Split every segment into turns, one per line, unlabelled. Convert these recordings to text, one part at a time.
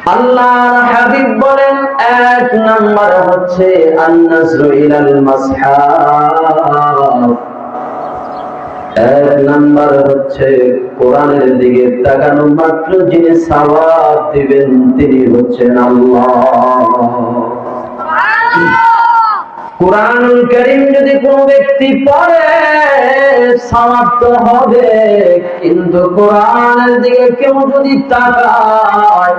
আল্লাহর হাবিব বলেন, এক নাম্বার হচ্ছে আন-নাজরু ইলাল মাসহাফ। এক নাম্বার হচ্ছে কোরআনের দিকে তাকানো মাত্র যিনি সওয়াব দিবেন তিনি হচ্ছেন আল্লাহ। কুরআনুল কারীম যদি কোনো ব্যক্তি পড়ে সওয়াব তো হবে, কিন্তু কোরআনের দিকে কেউ যদি তাকায়,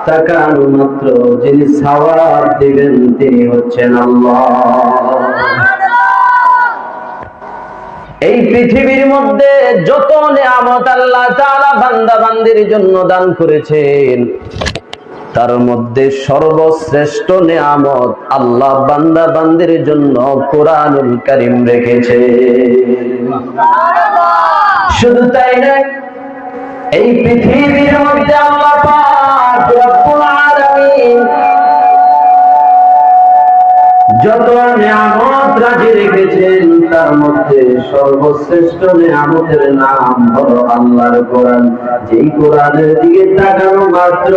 তাকানো মাত্র যিনি সওয়াব দিবেন তিনি হচ্ছেন আল্লাহ। এই পৃথিবীর মধ্যে যত নিয়ামত আল্লাহ তাআলা বান্দা বান্দির জন্য দান করেছেন, তার মধ্যে সর্বশ্রেষ্ঠ নিয়ামত আল্লাহ বান্দা বান্দির জন্য কোরআনুল কারীম রেখেছে। শুধু তাই নয়, এই পৃথিবীর মধ্যে আল্লাহ পাক রব্বুল আলামিন যত নিয়ামত রাজি রেখেছেন, তার মধ্যে সর্বশ্রেষ্ঠ নিয়ামতের নাম হলো আল্লাহর কোরআন। যেই কোরআনের দিকে তাকানো মাত্র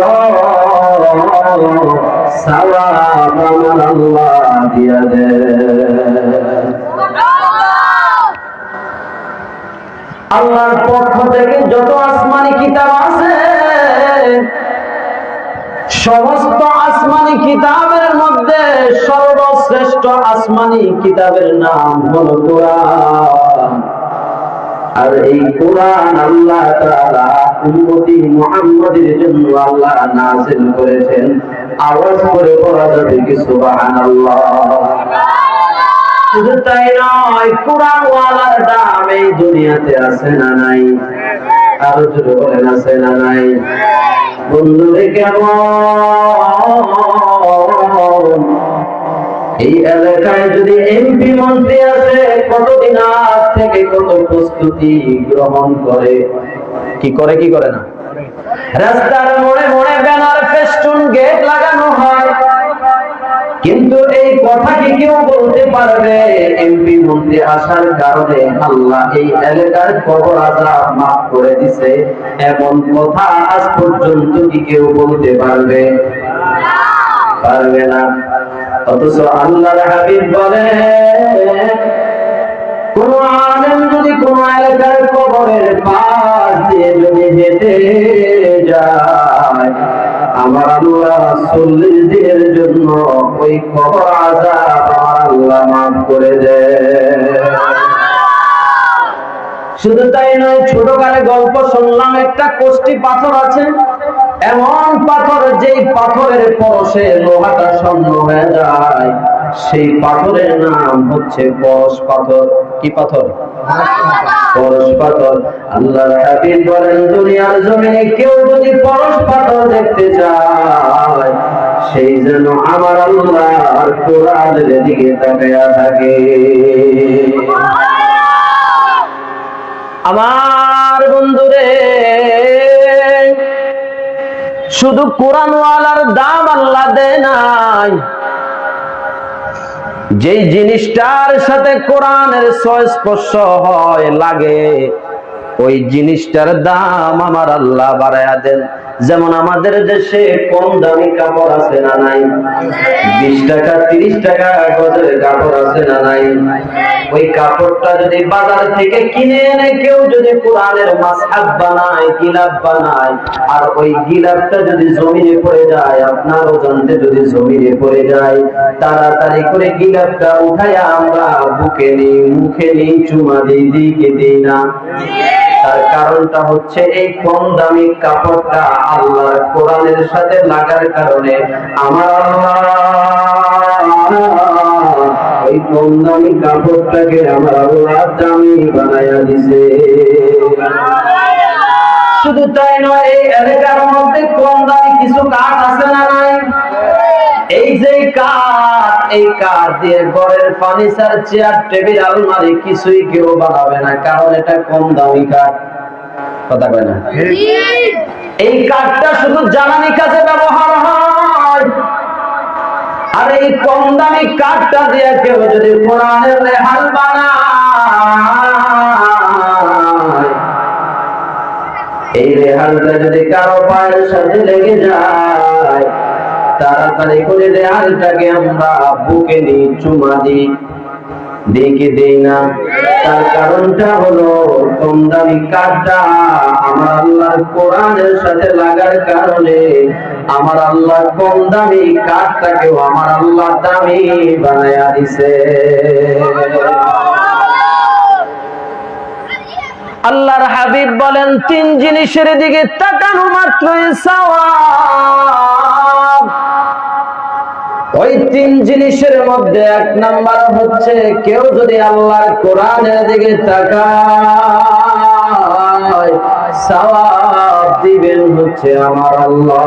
সওয়াব আমার আল্লাহ দিয়া দেন। আল্লাহর পক্ষ থেকে যত আসমানি কিতাব আছে, সমস্ত আসমানি কিতাবের মধ্যে সর্বশ্রেষ্ঠ আসমানি কিতাবের নাম হলো কোরআন। আর এই কোরআন আল্লাহ তাআলা উম্মতি মুহাম্মাদের জন্য আল্লাহ নাযিল করেছেন। আওয়াজ করে পড়া যাবে কি সুবহানাল্লাহ। শুধু তাই নয়, কোরআন ওয়ালার দাম এই দুনিয়াতে আছে না নাই? আরো জোরে বলেন, আছে না নাই? বন্ধুরে, কেমন এই এলাকায় যদি এমপি মন্ত্রী আছে, কতদিন আগ থেকে কত প্রস্তুতি গ্রহণ করে, কি করে কি করে না? রাস্তার মোড়ে মোড়ে ব্যানার, ফেস্টুন, গেট লাগানো হয়, কিন্তু এই কথা কি কেউ বলতে পারবে এমপি মন্ত্রী আসার কারণে আল্লাহ এই এলাকার কবর আযাব মাফ করে দিছে? এমন কথা আজ পর্যন্ত কি কেউ বলতে পারবে? পারবে না। অথচ আল্লাহর হাবিব বলে, কোন আলেম যদি কোন এলাকার কবরের পাশ দিয়ে যদি হেঁটে যায়, আমার আল্লাহ 40 দিনের জন্য ওই কবর আযাব আমার আল্লাহ মাফ করে দেয়। শুধু তাই নয়, ছোটকালে গল্প শুনলাম, একটা কষ্টি পাথর আছে, এমন পাথর যেই পাথরের পরশে লোহাটা স্বর্ণ হয়ে যায়, সেই পাথরের নাম হচ্ছে পরশ পাথর। কি পাথর? পরশ পাথর। আল্লাহর হাবিব বলেন, দুনিয়ার জমিনে কেউ যদি পরশ পাথর দেখতে চায়, সেই যেন আমার আল্লাহর কোরআনের দিকে তাকিয়ে থাকে। আমার বন্ধুরে, শুধু কোরআন ওয়ালার দাম আল্লাহ দেয় নাই, যেই জিনিসটার সাথে কোরআনের স্পর্শ হয় লাগে, ওই জিনিসটার দাম আমার আল্লাহ বাড়ায়া দেন। যেমন আমাদের দেশে কম দামি কাপড় আছে না নাই? 20 টাকা 30 টাকা গজের কাপড় আছে না নাই? ওই কাপড়টা যদি বাজার থেকে কিনে এনে কেউ যদি কোরআনের মাসহাফ বানায়, গিলাফ বানায়, আর ওই গিলাফটা যদি জমিনে পড়ে যায়, আপনারও জানতে যদি জমিনে পড়ে যায়, তাড়াতাড়ি করে গিলাফটা উঠাইয়া আমরা বুকে নিই, মুখে নিই, চুমা দিই, দিকে দিই না? তার কারণটা হচ্ছে এই কম দামি কাপড়টা আল্লাহর কোরআনের সাথে লাগার কারণে আমার আল্লাহ ওই কম দামি কাপড়টাকে আমার আল্লাহ দামি বানায়া দিছে। শুধু তাই নয়, এই এলাকার মধ্যে কম দামি কিছু কাঠ আছে না নাই? এই যে কাঠ, এই কাঠ দিয়ে ঘরের ফার্নিচার, চেয়ার, টেবিল, আলমারি কিছুই কেউ বানাবে না, কারণ এটা কম দামি কাঠ। কথা কয় না? এই কাঠটা শুধু জ্বালানি কাজে ব্যবহার হয়। আর এই কম দামি কাঠটা দিয়ে কেউ যদি কোরআনের রেহাল বানায়, এই রেহালটা যদি কারো পায়ের সাথে লেগে যায়, তাড়াতাড়ি করে রেয়ালটাকে আমরা বুকে নিয়ে চুমা দিই, দেখে দেই না? তার কারণটা হলো কম দামি কাঠটা আমার আল্লাহর কোরআনের সাথে লাগার কারণে আমার আল্লাহ কম দামি কাঠটাকেও আমার আল্লাহ দামি বানায়া দিছে। আল্লাহর হাবিব বলেন, তিন জিনিসের দিকে তাকানো মাত্রই সওয়াব। ওই তিন জিনিসের মধ্যে এক নাম্বার হচ্ছে, কেউ যদি আল্লাহর কোরআনের দিকে তাকায় সওয়াব দিবেন হচ্ছে আমার আল্লাহ।